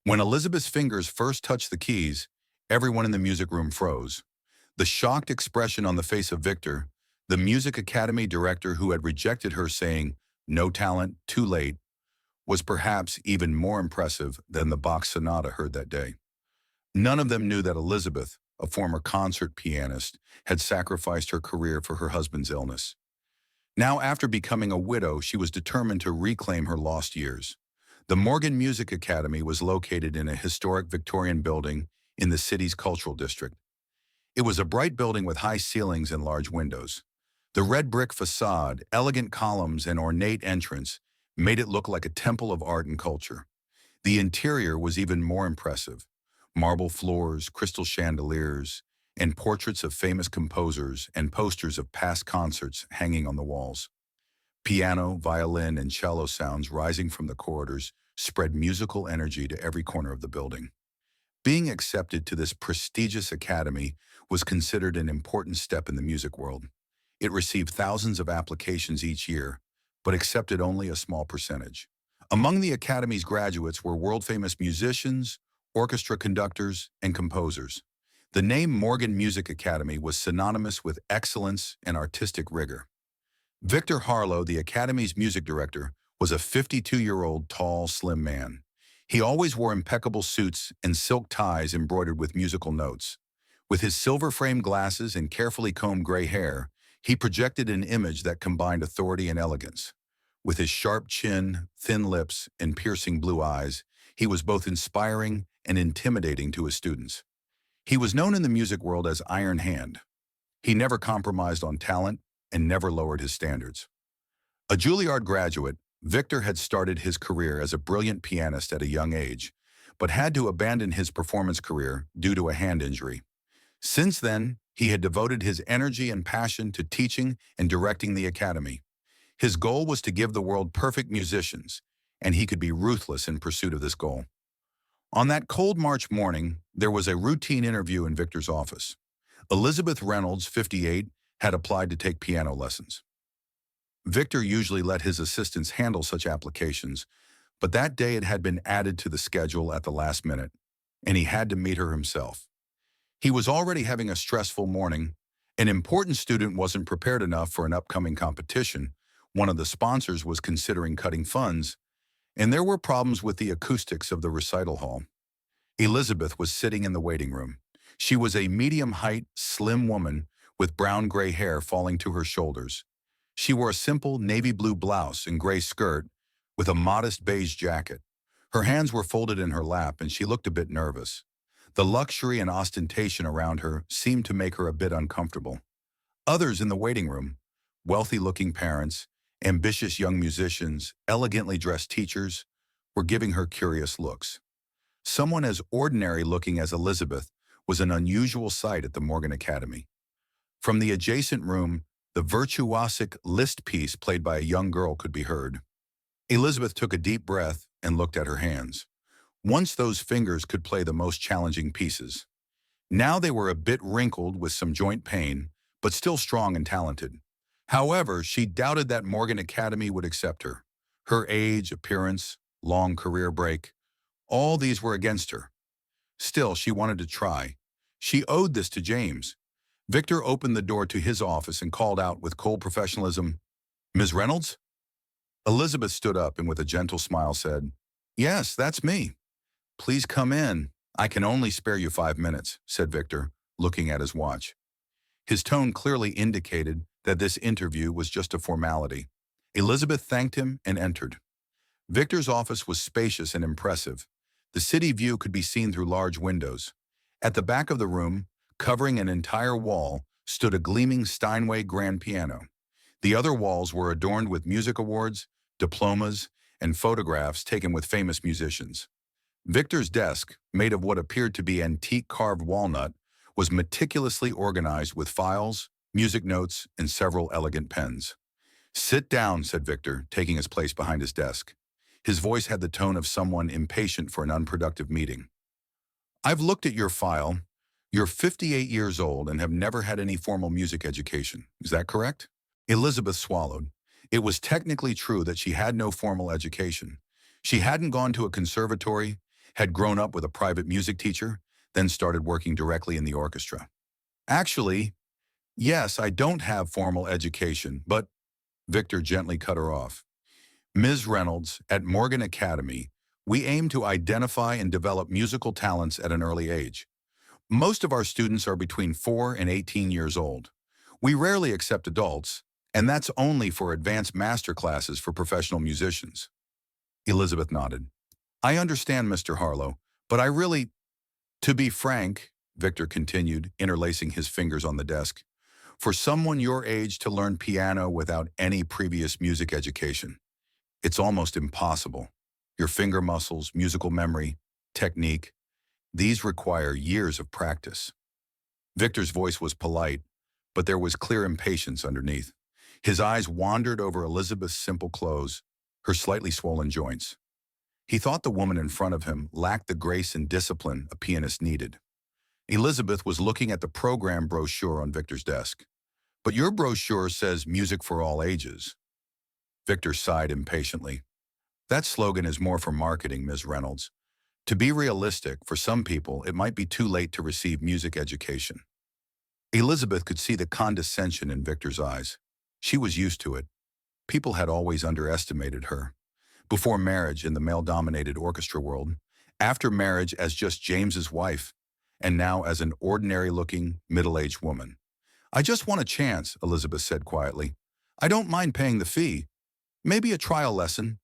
When Elizabeth's fingers first touched the keys, everyone in the music room froze. The shocked expression on the face of Victor, the music academy director who had rejected her saying, "No talent, too late," was perhaps even more impressive than the Bach sonata heard that day. None of them knew that Elizabeth, a former concert pianist, had sacrificed her career for her husband's illness. Now, after becoming a widow, she was determined to reclaim her lost years. The Morgan Music Academy was located in a historic Victorian building in the city's cultural district. It was a bright building with high ceilings and large windows. The red brick facade, elegant columns, and ornate entrance made it look like a temple of art and culture. The interior was even more impressive. Marble floors, crystal chandeliers, and portraits of famous composers and posters of past concerts hanging on the walls. Piano, violin, and cello sounds rising from the corridors spread musical energy to every corner of the building. Being accepted to this prestigious academy was considered an important step in the music world. It received thousands of applications each year, but accepted only a small percentage. Among the academy's graduates were world-famous musicians, orchestra conductors, and composers. The name Morgan Music Academy was synonymous with excellence and artistic rigor. Victor Harlow, the Academy's music director, was a 52-year-old tall, slim man. He always wore impeccable suits and silk ties embroidered with musical notes. With his silver-framed glasses and carefully combed gray hair, he projected an image that combined authority and elegance. With his sharp chin, thin lips, and piercing blue eyes, he was both inspiring and intimidating to his students. He was known in the music world as Iron Hand. He never compromised on talent and never lowered his standards. A Juilliard graduate, Victor had started his career as a brilliant pianist at a young age, but had to abandon his performance career due to a hand injury. Since then, he had devoted his energy and passion to teaching and directing the academy. His goal was to give the world perfect musicians, and he could be ruthless in pursuit of this goal. On that cold March morning, there was a routine interview in Victor's office. Elizabeth Reynolds, 58, had applied to take piano lessons. Victor usually let his assistants handle such applications, but that day it had been added to the schedule at the last minute, and he had to meet her himself. He was already having a stressful morning. An important student wasn't prepared enough for an upcoming competition. One of the sponsors was considering cutting funds, and there were problems with the acoustics of the recital hall. Elizabeth was sitting in the waiting room. She was a medium-height, slim woman with brown-gray hair falling to her shoulders. She wore a simple navy blue blouse and gray skirt with a modest beige jacket. Her hands were folded in her lap, and she looked a bit nervous. The luxury and ostentation around her seemed to make her a bit uncomfortable. Others in the waiting room, wealthy-looking parents, ambitious young musicians, elegantly dressed teachers, were giving her curious looks. Someone as ordinary-looking as Elizabeth was an unusual sight at the Morgan Academy. From the adjacent room, the virtuosic Liszt piece played by a young girl could be heard. Elizabeth took a deep breath and looked at her hands. Once those fingers could play the most challenging pieces. Now they were a bit wrinkled with some joint pain, but still strong and talented. However, she doubted that Morgan Academy would accept her. Her age, appearance, long career break, all these were against her. Still, she wanted to try. She owed this to James. Victor opened the door to his office and called out with cold professionalism, "Ms. Reynolds?" Elizabeth stood up and with a gentle smile said, "Yes, that's me." "Please come in. I can only spare you 5 minutes," said Victor, looking at his watch. His tone clearly indicated that this interview was just a formality. Elizabeth thanked him and entered. Victor's office was spacious and impressive. The city view could be seen through large windows. At the back of the room, covering an entire wall, stood a gleaming Steinway grand piano. The other walls were adorned with music awards, diplomas, and photographs taken with famous musicians. Victor's desk, made of what appeared to be antique carved walnut, was meticulously organized with files, music notes, and several elegant pens. "Sit down," said Victor, taking his place behind his desk. His voice had the tone of someone impatient for an unproductive meeting. "I've looked at your file. You're 58 years old and have never had any formal music education. Is that correct?" Elizabeth swallowed. It was technically true that she had no formal education. She hadn't gone to a conservatory, had grown up with a private music teacher, then started working directly in the orchestra. Actually, yes, I don't have formal education, but Victor gently cut her off. Ms. Reynolds, at Morgan Academy, we aim to identify and develop musical talents at an early age. Most of our students are between 4 and 18 years old. We rarely accept adults, and that's only for advanced master classes for professional musicians. Elizabeth nodded. I understand, Mr. Harlow, but to be frank, Victor continued, interlacing his fingers on the desk, for someone your age to learn piano without any previous music education, it's almost impossible. Your finger muscles, musical memory, technique, these require years of practice. Victor's voice was polite, but there was clear impatience underneath. His eyes wandered over Elizabeth's simple clothes, her slightly swollen joints. He thought the woman in front of him lacked the grace and discipline a pianist needed. Elizabeth was looking at the program brochure on Victor's desk. But your brochure says music for all ages. Victor sighed impatiently. That slogan is more for marketing, Ms. Reynolds. To be realistic, for some people, it might be too late to receive music education. Elizabeth could see the condescension in Victor's eyes. She was used to it. People had always underestimated her. Before marriage in the male-dominated orchestra world, after marriage as just James's wife, and now as an ordinary-looking, middle-aged woman. I just want a chance, Elizabeth said quietly. I don't mind paying the fee. Maybe a trial lesson.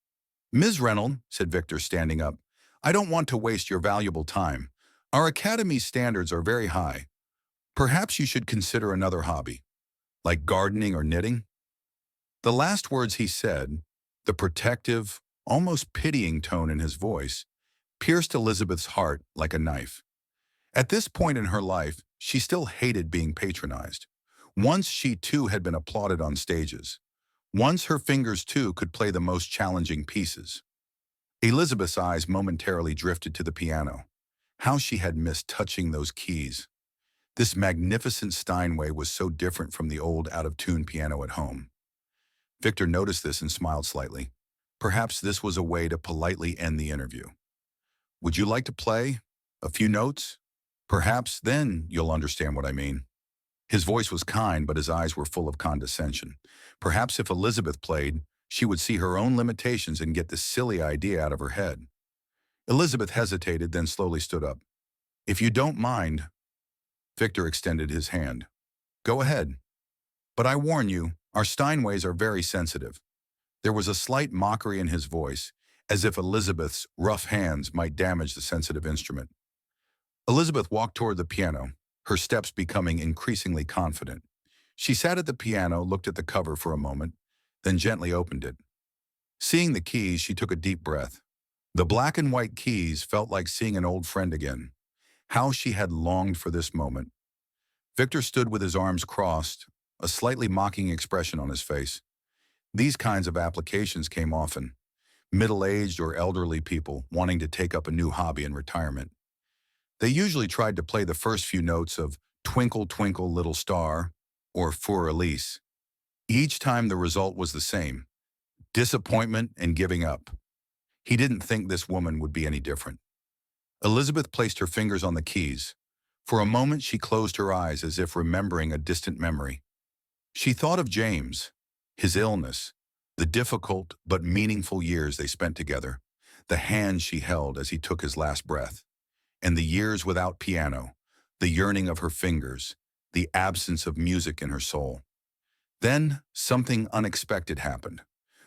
Ms. Reynolds, said Victor, standing up, I don't want to waste your valuable time. Our academy's standards are very high. Perhaps you should consider another hobby, like gardening or knitting. The last words he said, the protective, almost pitying tone in his voice, pierced Elizabeth's heart like a knife. At this point in her life, she still hated being patronized. Once she too had been applauded on stages. Once her fingers too could play the most challenging pieces. Elizabeth's eyes momentarily drifted to the piano. How she had missed touching those keys. This magnificent Steinway was so different from the old out-of-tune piano at home. Victor noticed this and smiled slightly. Perhaps this was a way to politely end the interview. Would you like to play a few notes? Perhaps then you'll understand what I mean. His voice was kind, but his eyes were full of condescension. Perhaps if Elizabeth played, she would see her own limitations and get this silly idea out of her head. Elizabeth hesitated, then slowly stood up. If you don't mind, Victor extended his hand. Go ahead. But I warn you, our Steinways are very sensitive. There was a slight mockery in his voice, as if Elizabeth's rough hands might damage the sensitive instrument. Elizabeth walked toward the piano, her steps becoming increasingly confident. She sat at the piano, looked at the cover for a moment, then gently opened it. Seeing the keys, she took a deep breath. The black and white keys felt like seeing an old friend again. How she had longed for this moment. Victor stood with his arms crossed, a slightly mocking expression on his face. These kinds of applications came often. Middle-aged or elderly people wanting to take up a new hobby in retirement. They usually tried to play the first few notes of Twinkle, Twinkle, Little Star or For Elise. Each time the result was the same, disappointment and giving up. He didn't think this woman would be any different. Elizabeth placed her fingers on the keys. For a moment she closed her eyes as if remembering a distant memory. She thought of James, his illness, the difficult but meaningful years they spent together, the hand she held as he took his last breath, and the years without piano, the yearning of her fingers, the absence of music in her soul. Then something unexpected happened.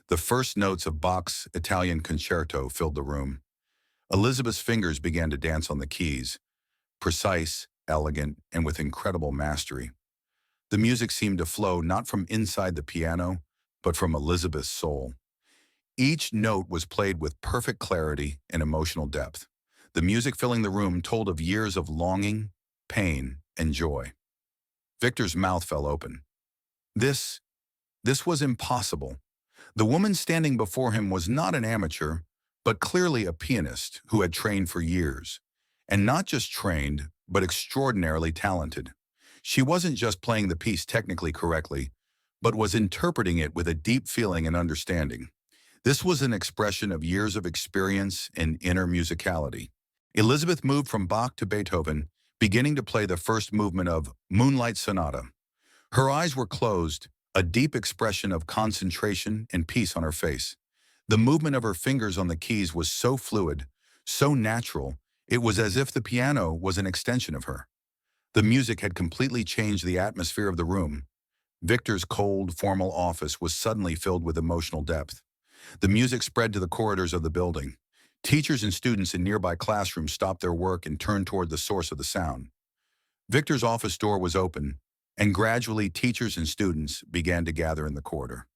The first notes of Bach's Italian concerto filled the room. Elizabeth's fingers began to dance on the keys, precise, elegant, and with incredible mastery. The music seemed to flow not from inside the piano, but from Elizabeth's soul. Each note was played with perfect clarity and emotional depth. The music filling the room told of years of longing, pain, and joy. Victor's mouth fell open. This was impossible. The woman standing before him was not an amateur, but clearly a pianist who had trained for years. And not just trained, but extraordinarily talented. She wasn't just playing the piece technically correctly, but was interpreting it with a deep feeling and understanding. This was an expression of years of experience and inner musicality. Elizabeth moved from Bach to Beethoven, beginning to play the first movement of Moonlight Sonata. Her eyes were closed, a deep expression of concentration and peace on her face. The movement of her fingers on the keys was so fluid, so natural, it was as if the piano was an extension of her. The music had completely changed the atmosphere of the room. Victor's cold, formal office was suddenly filled with emotional depth. The music spread to the corridors of the building. Teachers and students in nearby classrooms stopped their work and turned toward the source of the sound. Victor's office door was open, and gradually teachers and students began to gather in the corridor.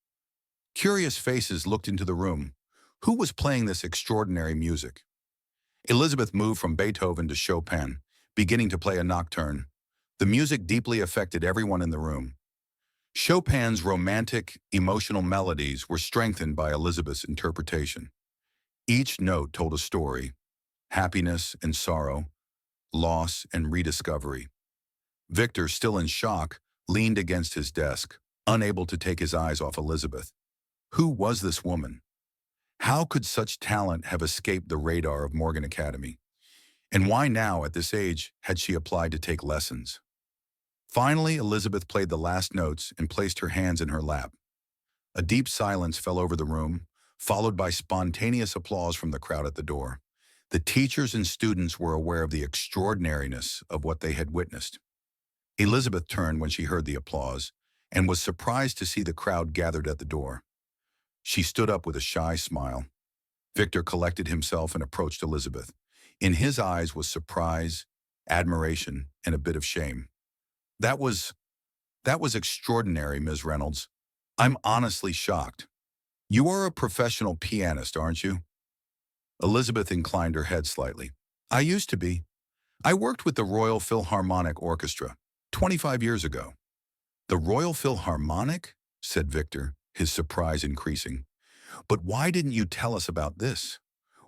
Curious faces looked into the room. Who was playing this extraordinary music? Elizabeth moved from Beethoven to Chopin, beginning to play a nocturne. The music deeply affected everyone in the room. Chopin's romantic, emotional melodies were strengthened by Elizabeth's interpretation. Each note told a story: happiness and sorrow, loss and rediscovery. Victor, still in shock, leaned against his desk, unable to take his eyes off Elizabeth. Who was this woman? How could such talent have escaped the radar of Morgan Academy? And why now, at this age, had she applied to take lessons? Finally, Elizabeth played the last notes and placed her hands in her lap. A deep silence fell over the room, followed by spontaneous applause from the crowd at the door. The teachers and students were aware of the extraordinariness of what they had witnessed. Elizabeth turned when she heard the applause and was surprised to see the crowd gathered at the door. She stood up with a shy smile. Victor collected himself and approached Elizabeth. In his eyes was surprise, admiration, and a bit of shame. That was extraordinary, Ms. Reynolds. I'm honestly shocked. You are a professional pianist, aren't you? Elizabeth inclined her head slightly. I used to be. I worked with the Royal Philharmonic Orchestra 25 years ago. The Royal Philharmonic? Said Victor, his surprise increasing. But why didn't you tell us about this?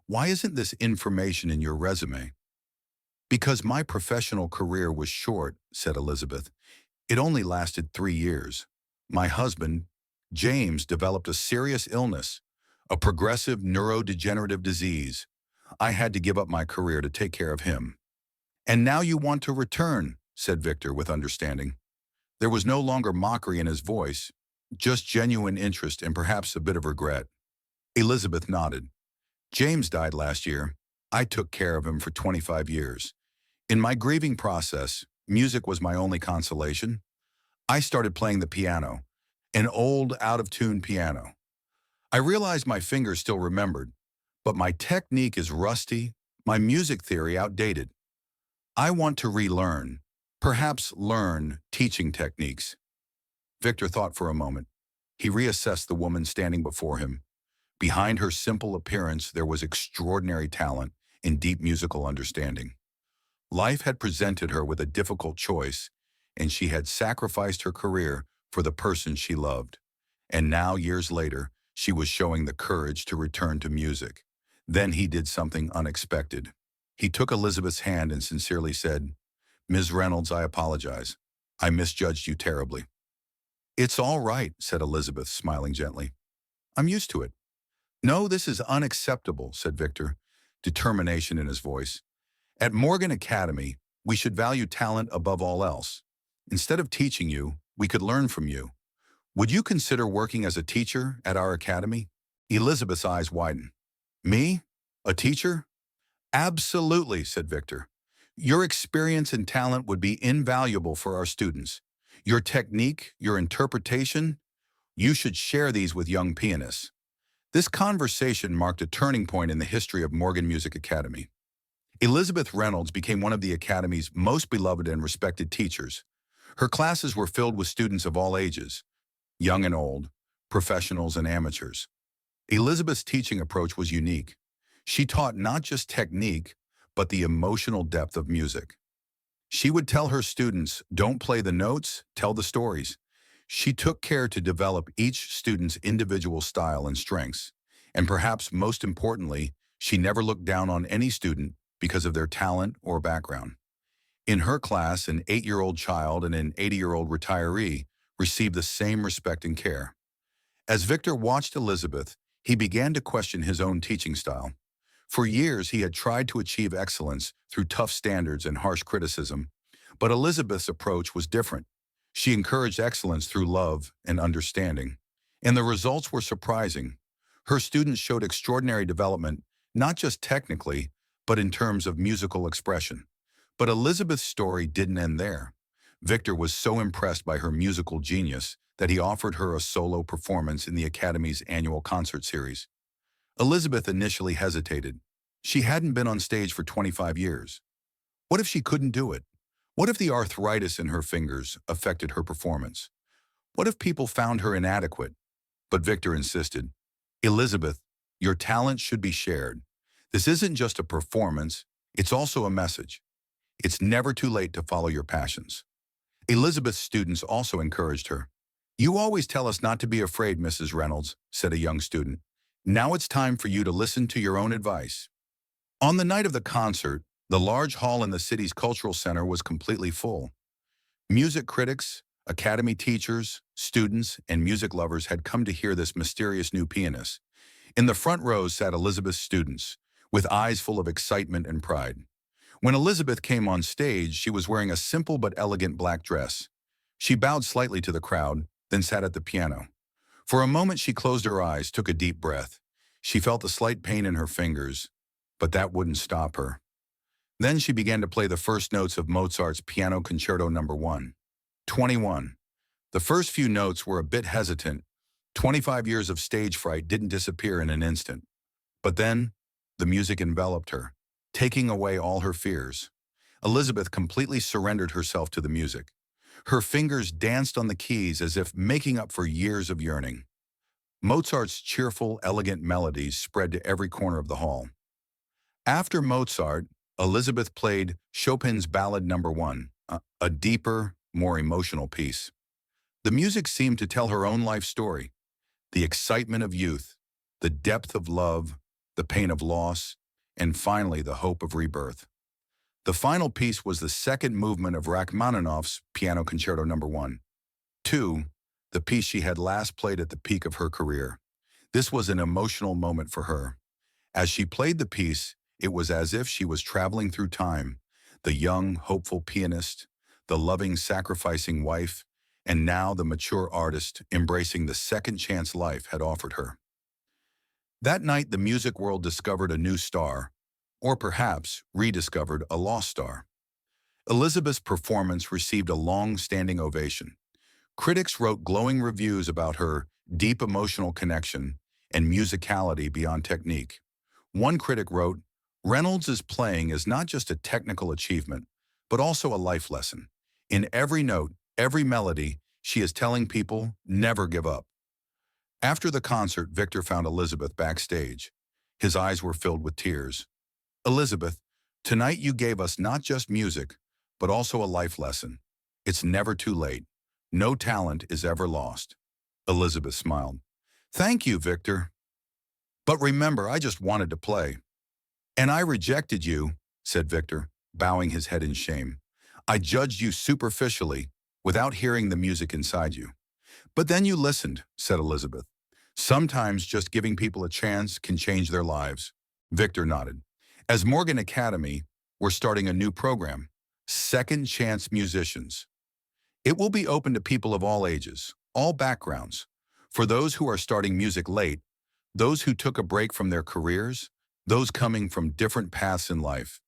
Why isn't this information in your resume? Because my professional career was short, said Elizabeth. It only lasted 3 years. My husband, James, developed a serious illness, a progressive neurodegenerative disease. I had to give up my career to take care of him. And now you want to return, said Victor with understanding. There was no longer mockery in his voice, just genuine interest and perhaps a bit of regret. Elizabeth nodded. James died last year. I took care of him for 25 years. In my grieving process, music was my only consolation. I started playing the piano, an old, out-of-tune piano. I realized my fingers still remembered, but my technique is rusty, my music theory outdated. I want to relearn, perhaps learn teaching techniques. Victor thought for a moment. He reassessed the woman standing before him. Behind her simple appearance, there was extraordinary talent and deep musical understanding. Life had presented her with a difficult choice, and she had sacrificed her career for the person she loved. And now, years later, she was showing the courage to return to music. Then he did something unexpected. He took Elizabeth's hand and sincerely said, Ms. Reynolds, I apologize. I misjudged you terribly. It's all right, said Elizabeth, smiling gently. I'm used to it. No, this is unacceptable, said Victor, determination in his voice. At Morgan Academy, we should value talent above all else. Instead of teaching you, we could learn from you. Would you consider working as a teacher at our academy? Elizabeth's eyes widened. Me? A teacher? Absolutely, said Victor. Your experience and talent would be invaluable for our students. Your technique, your interpretation, you should share these with young pianists. This conversation marked a turning point in the history of Morgan Music Academy. Elizabeth Reynolds became one of the Academy's most beloved and respected teachers. Her classes were filled with students of all ages, young and old, professionals and amateurs. Elizabeth's teaching approach was unique. She taught not just technique, but the emotional depth of music. She would tell her students, don't play the notes, tell the stories. She took care to develop each student's individual style and strengths. And perhaps most importantly, she never looked down on any student because of their talent or background. In her class, an 8-year-old child and an 80-year-old retiree received the same respect and care. As Victor watched Elizabeth, he began to question his own teaching style. For years, he had tried to achieve excellence through tough standards and harsh criticism, but Elizabeth's approach was different. She encouraged excellence through love and understanding, and the results were surprising. Her students showed extraordinary development, not just technically, but in terms of musical expression. But Elizabeth's story didn't end there. Victor was so impressed by her musical genius that he offered her a solo performance in the Academy's annual concert series. Elizabeth initially hesitated. She hadn't been on stage for 25 years. What if she couldn't do it? What if the arthritis in her fingers affected her performance? What if people found her inadequate? But Victor insisted, Elizabeth, your talent should be shared. This isn't just a performance, it's also a message. It's never too late to follow your passions. Elizabeth's students also encouraged her. You always tell us not to be afraid, Mrs. Reynolds, said a young student. Now it's time for you to listen to your own advice. On the night of the concert, the large hall in the city's cultural center was completely full. Music critics, academy teachers, students, and music lovers had come to hear this mysterious new pianist. In the front rows sat Elizabeth's students, with eyes full of excitement and pride. When Elizabeth came on stage, she was wearing a simple but elegant black dress. She bowed slightly to the crowd, then sat at the piano. For a moment, she closed her eyes, took a deep breath. She felt a slight pain in her fingers, but that wouldn't stop her. Then she began to play the first notes of Mozart's Piano Concerto No. 1. 21. The first few notes were a bit hesitant. 25 years of stage fright didn't disappear in an instant. But then, the music enveloped her, taking away all her fears. Elizabeth completely surrendered herself to the music. Her fingers danced on the keys as if making up for years of yearning. Mozart's cheerful, elegant melodies spread to every corner of the hall. After Mozart, Elizabeth played Chopin's Ballad No. 1, a deeper, more emotional piece. The music seemed to tell her own life story, the excitement of youth, the depth of love, the pain of loss, and finally the hope of rebirth. The final piece was the second movement of Rachmaninoff's Piano Concerto No. 1. 2, the piece she had last played at the peak of her career. This was an emotional moment for her. As she played the piece, it was as if she was traveling through time, the young, hopeful pianist, the loving, sacrificing wife, and now the mature artist embracing the second chance life had offered her. That night, the music world discovered a new star, or perhaps rediscovered a lost star. Elizabeth's performance received a long-standing ovation. Critics wrote glowing reviews about her deep emotional connection and musicality beyond technique. One critic wrote, Reynolds' playing is not just a technical achievement, but also a life lesson. In every note, every melody, she is telling people, never give up. After the concert, Victor found Elizabeth backstage. His eyes were filled with tears. Elizabeth, tonight you gave us not just music, but also a life lesson. It's never too late. No talent is ever lost. Elizabeth smiled. Thank you, Victor. But remember, I just wanted to play. And I rejected you, said Victor, bowing his head in shame. I judged you superficially, without hearing the music inside you. But then you listened, said Elizabeth. Sometimes just giving people a chance can change their lives. Victor nodded. As Morgan Academy, we're starting a new program, Second Chance Musicians. It will be open to people of all ages, all backgrounds. For those who are starting music late, those who took a break from their careers, those coming from different paths in life.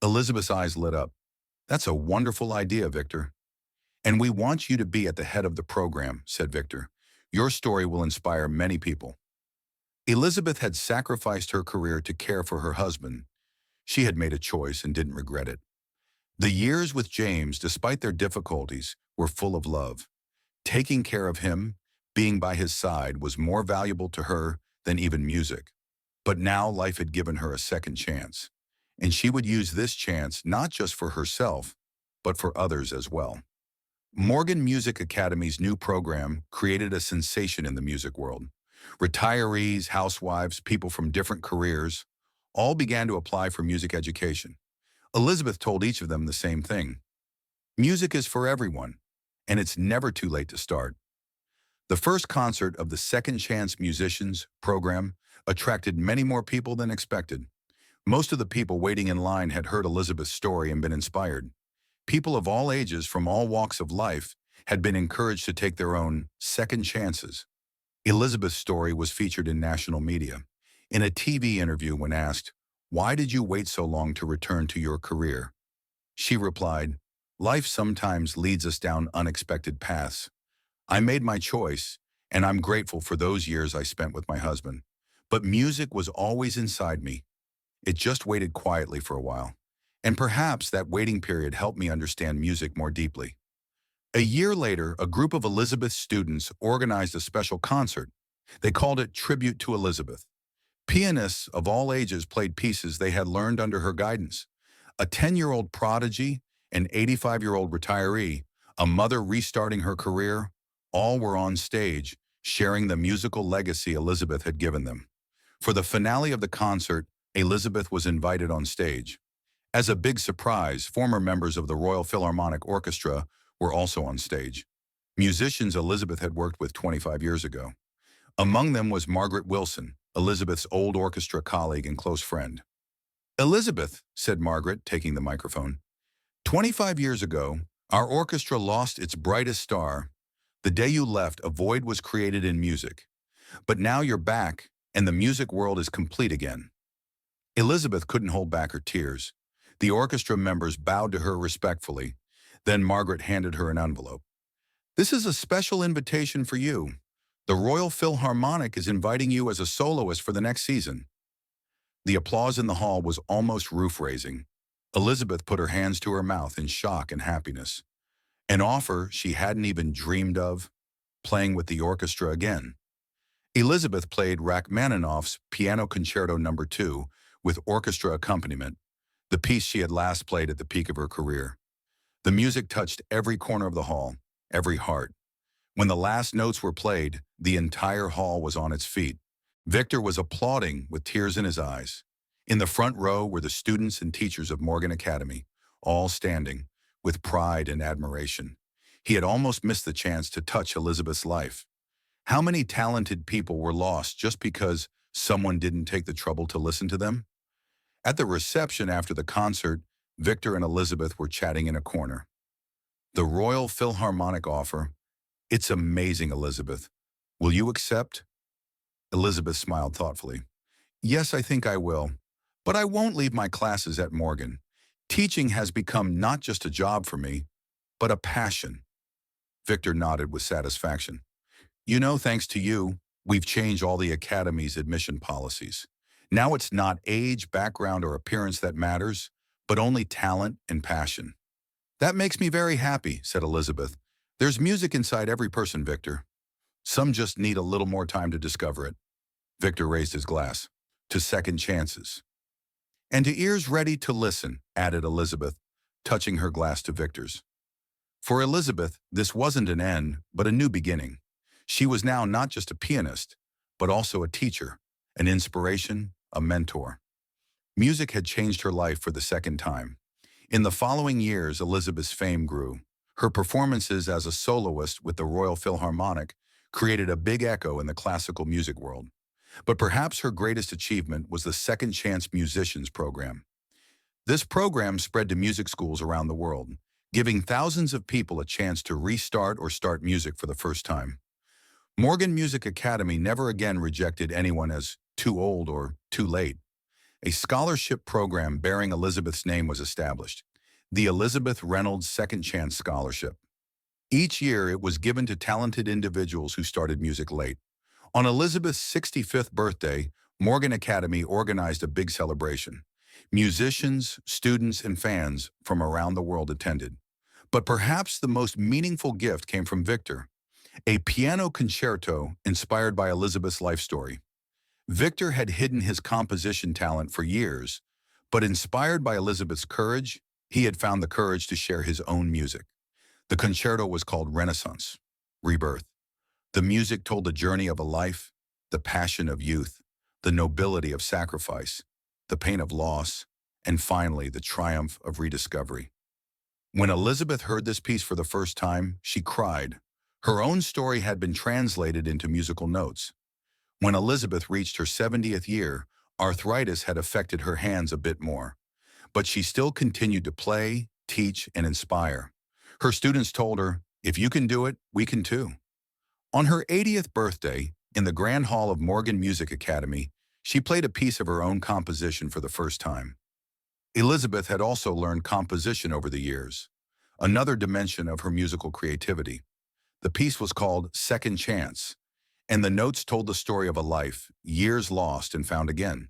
Elizabeth's eyes lit up. That's a wonderful idea, Victor. And we want you to be at the head of the program, said Victor. Your story will inspire many people. Elizabeth had sacrificed her career to care for her husband. She had made a choice and didn't regret it. The years with James, despite their difficulties, were full of love. Taking care of him, being by his side, was more valuable to her than even music. But now life had given her a second chance, and she would use this chance not just for herself, but for others as well. Morgan Music Academy's new program created a sensation in the music world. Retirees, housewives, people from different careers, all began to apply for music education. Elizabeth told each of them the same thing. Music is for everyone, and it's never too late to start. The first concert of the Second Chance Musicians program attracted many more people than expected. Most of the people waiting in line had heard Elizabeth's story and been inspired. People of all ages from all walks of life had been encouraged to take their own second chances. Elizabeth's story was featured in national media. In a TV interview when asked, "Why did you wait so long to return to your career?" she replied, "Life sometimes leads us down unexpected paths. I made my choice, and I'm grateful for those years I spent with my husband. But music was always inside me. It just waited quietly for a while. And perhaps that waiting period helped me understand music more deeply." A year later, a group of Elizabeth students organized a special concert. They called it Tribute to Elizabeth. Pianists of all ages played pieces they had learned under her guidance. A 10-year-old prodigy, an 85-year-old retiree, a mother restarting her career, all were on stage, sharing the musical legacy Elizabeth had given them. For the finale of the concert, Elizabeth was invited on stage. As a big surprise, former members of the Royal Philharmonic Orchestra were also on stage. Musicians Elizabeth had worked with 25 years ago. Among them was Margaret Wilson, Elizabeth's old orchestra colleague and close friend. "Elizabeth," said Margaret, taking the microphone, "25 years ago, our orchestra lost its brightest star. The day you left, a void was created in music. But now you're back, and the music world is complete again." Elizabeth couldn't hold back her tears. The orchestra members bowed to her respectfully. Then Margaret handed her an envelope. "This is a special invitation for you. The Royal Philharmonic is inviting you as a soloist for the next season." The applause in the hall was almost roof-raising. Elizabeth put her hands to her mouth in shock and happiness. An offer she hadn't even dreamed of, playing with the orchestra again. Elizabeth played Rachmaninoff's Piano Concerto No. 2 with orchestra accompaniment, the piece she had last played at the peak of her career. The music touched every corner of the hall, every heart. When the last notes were played, the entire hall was on its feet. Victor was applauding with tears in his eyes. In the front row were the students and teachers of Morgan Academy, all standing, with pride and admiration. He had almost missed the chance to touch Elizabeth's life. How many talented people were lost just because someone didn't take the trouble to listen to them? At the reception after the concert, Victor and Elizabeth were chatting in a corner. "The Royal Philharmonic offer. It's amazing, Elizabeth. Will you accept?" Elizabeth smiled thoughtfully. "Yes, I think I will. But I won't leave my classes at Morgan. Teaching has become not just a job for me, but a passion." Victor nodded with satisfaction. "You know, thanks to you, we've changed all the academy's admission policies. Now it's not age, background, or appearance that matters, but only talent and passion." "That makes me very happy," said Elizabeth. "There's music inside every person, Victor. Some just need a little more time to discover it." Victor raised his glass. "To second chances." "And to ears ready to listen," added Elizabeth, touching her glass to Victor's. For Elizabeth, this wasn't an end, but a new beginning. She was now not just a pianist, but also a teacher, an inspiration, a mentor. Music had changed her life for the second time. In the following years, Elizabeth's fame grew. Her performances as a soloist with the Royal Philharmonic created a big echo in the classical music world. But perhaps her greatest achievement was the Second Chance Musicians program. This program spread to music schools around the world, giving thousands of people a chance to restart or start music for the first time. Morgan Music Academy never again rejected anyone as too old or too late. A scholarship program bearing Elizabeth's name was established, the Elizabeth Reynolds Second Chance Scholarship. Each year, it was given to talented individuals who started music late. On Elizabeth's 65th birthday, Morgan Academy organized a big celebration. Musicians, students, and fans from around the world attended. But perhaps the most meaningful gift came from Victor, a piano concerto inspired by Elizabeth's life story. Victor had hidden his composition talent for years, but inspired by Elizabeth's courage, he had found the courage to share his own music. The concerto was called Renaissance, Rebirth. The music told the journey of a life, the passion of youth, the nobility of sacrifice, the pain of loss, and finally the triumph of rediscovery. When Elizabeth heard this piece for the first time, she cried. Her own story had been translated into musical notes. When Elizabeth reached her 70th year, Arthritis had affected her hands a bit more, but she still continued to play, teach, and inspire. Her students told her, "If you can do it, we can too." On her 80th birthday, in the Grand Hall of Morgan Music Academy, she played a piece of her own composition for the first time. Elizabeth had also learned composition over the years, another dimension of her musical creativity. The piece was called Second Chance, and the notes told the story of a life, years lost and found again.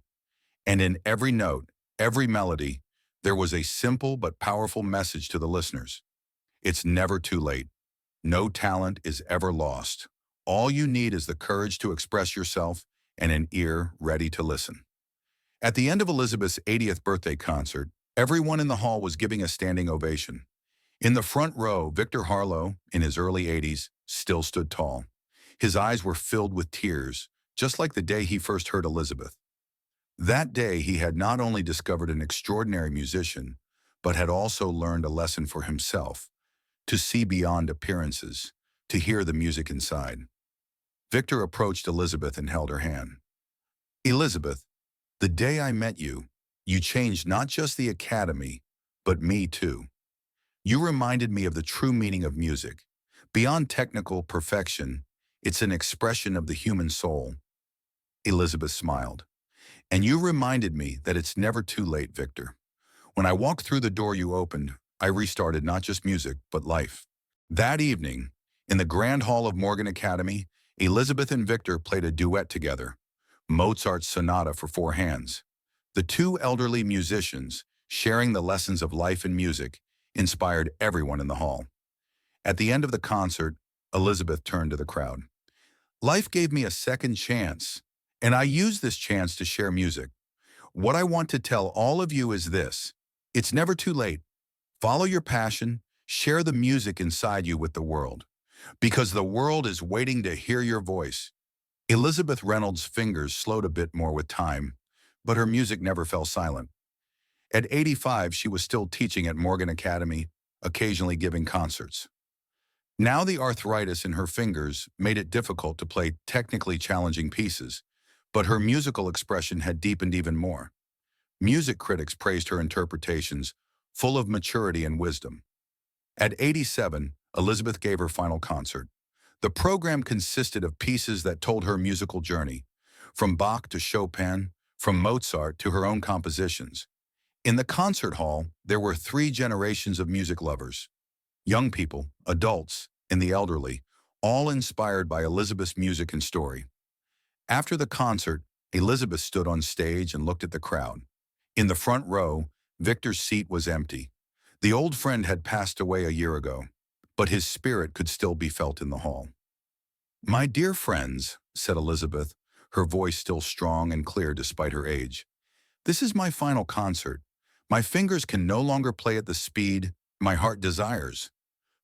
And in every note, every melody, there was a simple but powerful message to the listeners. It's never too late. No talent is ever lost. All you need is the courage to express yourself and an ear ready to listen. At the end of Elizabeth's 80th birthday concert, everyone in the hall was giving a standing ovation. In the front row, Victor Harlow, in his early 80s, still stood tall. His eyes were filled with tears, just like the day he first heard Elizabeth. That day, he had not only discovered an extraordinary musician, but had also learned a lesson for himself, to see beyond appearances, to hear the music inside. Victor approached Elizabeth and held her hand. "Elizabeth, the day I met you, you changed not just the academy, but me too. You reminded me of the true meaning of music. Beyond technical perfection, it's an expression of the human soul." Elizabeth smiled. "And you reminded me that it's never too late, Victor. When I walked through the door you opened, I restarted not just music, but life." That evening, in the Grand Hall of Morgan Academy, Elizabeth and Victor played a duet together, Mozart's Sonata for Four Hands. The two elderly musicians, sharing the lessons of life and music, inspired everyone in the hall. At the end of the concert, Elizabeth turned to the crowd. "Life gave me a second chance, and I used this chance to share music. What I want to tell all of you is this: it's never too late. Follow your passion, share the music inside you with the world, because the world is waiting to hear your voice." Elizabeth Reynolds' fingers slowed a bit more with time, but her music never fell silent. At 85, she was still teaching at Morgan Academy, occasionally giving concerts. Now the arthritis in her fingers made it difficult to play technically challenging pieces, but her musical expression had deepened even more. Music critics praised her interpretations, full of maturity and wisdom. At 87, Elizabeth gave her final concert. The program consisted of pieces that told her musical journey, from Bach to Chopin, from Mozart to her own compositions. In the concert hall, there were three generations of music lovers: young people, adults, and the elderly, all inspired by Elizabeth's music and story. After the concert, Elizabeth stood on stage and looked at the crowd. In the front row, Victor's seat was empty. The old friend had passed away a year ago, but his spirit could still be felt in the hall. "My dear friends," said Elizabeth, her voice still strong and clear despite her age, "this is my final concert. My fingers can no longer play at the speed my heart desires,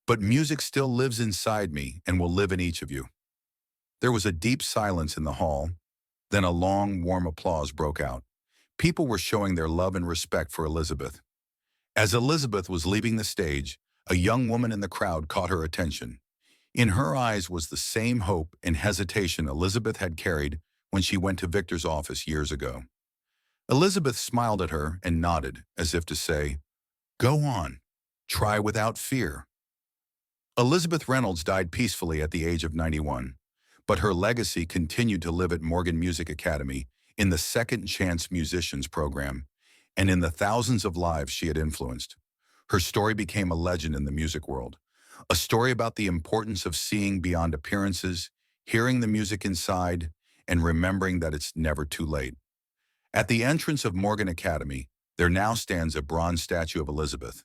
but music still lives inside me and will live in each of you." There was a deep silence in the hall. Then a long, warm applause broke out. People were showing their love and respect for Elizabeth. As Elizabeth was leaving the stage, a young woman in the crowd caught her attention. In her eyes was the same hope and hesitation Elizabeth had carried when she went to Victor's office years ago. Elizabeth smiled at her and nodded, as if to say, "Go on, try without fear." Elizabeth Reynolds died peacefully at the age of 91, but her legacy continued to live at Morgan Music Academy, in the Second Chance Musicians program, and in the thousands of lives she had influenced. Her story became a legend in the music world, a story about the importance of seeing beyond appearances, hearing the music inside, and remembering that it's never too late. At the entrance of Morgan Academy, there now stands a bronze statue of Elizabeth.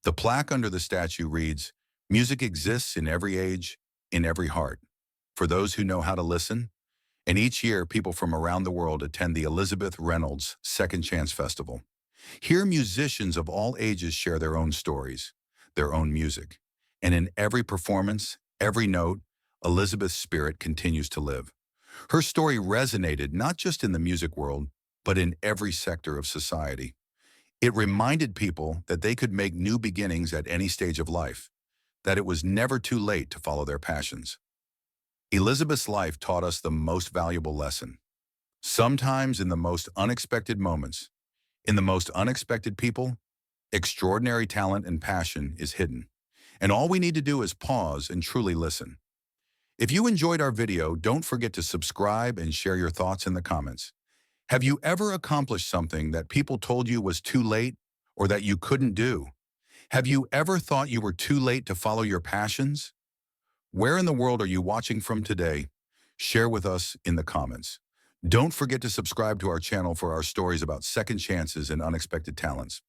The plaque under the statue reads, "Music exists in every age, in every heart, for those who know how to listen." And each year, people from around the world attend the Elizabeth Reynolds Second Chance Festival. Here, musicians of all ages share their own stories, their own music. And in every performance, every note, Elizabeth's spirit continues to live. Her story resonated not just in the music world, but in every sector of society. It reminded people that they could make new beginnings at any stage of life, that it was never too late to follow their passions. Elizabeth's life taught us the most valuable lesson: Sometimes in the most unexpected moments, in the most unexpected people, extraordinary talent and passion is hidden. And all we need to do is pause and truly listen. If you enjoyed our video, don't forget to subscribe and share your thoughts in the comments. Have you ever accomplished something that people told you was too late or that you couldn't do? Have you ever thought you were too late to follow your passions? Where in the world are you watching from today? Share with us in the comments. Don't forget to subscribe to our channel for our stories about second chances and unexpected talents.